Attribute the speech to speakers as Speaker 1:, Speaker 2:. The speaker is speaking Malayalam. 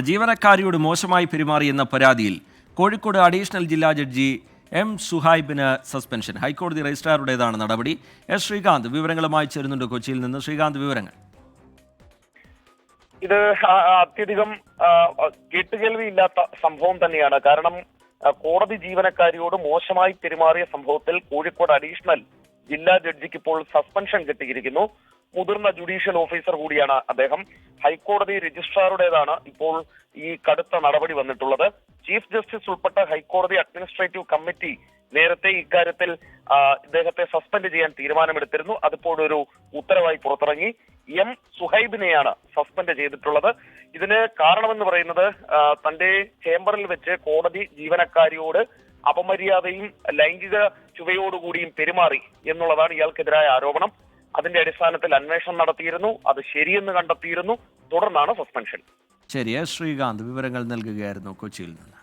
Speaker 1: ജീവനക്കാരിയോട് മോശമായി പെരുമാറിയെന്ന പരാതിയിൽ കോഴിക്കോട് അഡീഷണൽ ജില്ലാ ജഡ്ജി എം സുഹൈബിന് സസ്പെൻഷൻ. ഹൈക്കോടതി രജിസ്ട്രാറുടേതാണ് നടപടി. എസ് ശ്രീകാന്ത് വിവരങ്ങളുമായി ചേരുന്നുണ്ട് കൊച്ചിയിൽ നിന്ന്. ശ്രീകാന്ത്, വിവരങ്ങൾ.
Speaker 2: ഇത് അത്യധികം കേട്ടുകേൾവിയില്ലാത്ത സംഭവം തന്നെയാണ്. കാരണം കോടതി ജീവനക്കാരിയോട് മോശമായി പെരുമാറിയ സംഭവത്തിൽ കോഴിക്കോട് അഡീഷണൽ ജില്ലാ ജഡ്ജിക്ക് ഇപ്പോൾ സസ്പെൻഷൻ കിട്ടിയിരിക്കുന്നു. മുതിർന്ന ജുഡീഷ്യൽ ഓഫീസർ കൂടിയാണ് അദ്ദേഹം. ഹൈക്കോടതി രജിസ്ട്രാറുടേതാണ് ഇപ്പോൾ ഈ കടുത്ത നടപടി വന്നിട്ടുള്ളത്. ചീഫ് ജസ്റ്റിസ് ഉൾപ്പെട്ട ഹൈക്കോടതി അഡ്മിനിസ്ട്രേറ്റീവ് കമ്മിറ്റി നേരത്തെ ഇക്കാര്യത്തിൽ ഇദ്ദേഹത്തെ സസ്പെൻഡ് ചെയ്യാൻ തീരുമാനമെടുത്തിരുന്നു. അതിപ്പോൾ ഒരു ഉത്തരവായി പുറത്തിറങ്ങി. എം സുഹൈബിനെയാണ് സസ്പെൻഡ് ചെയ്തിട്ടുള്ളത്. ഇതിന് കാരണമെന്ന് പറയുന്നത് തന്റെ ചേംബറിൽ വെച്ച് കോടതി ജീവനക്കാരിയോട് അപമര്യാദയും ലൈംഗിക ചുവയോടുകൂടിയും പെരുമാറി എന്നുള്ളതാണ് ഇയാൾക്കെതിരായ ആരോപണം. അതിന്റെ അടിസ്ഥാനത്തിൽ അന്വേഷണം നടത്തിയിരുന്നു. അത് ശരിയെന്ന് കണ്ടെത്തിയിരുന്നു. തുടർന്നാണ് സസ്പെൻഷൻ.
Speaker 1: ശരി, ശ്രീകാന്ത് വിവരങ്ങൾ നൽകുകയായിരുന്നു കൊച്ചിയിൽ നിന്ന്.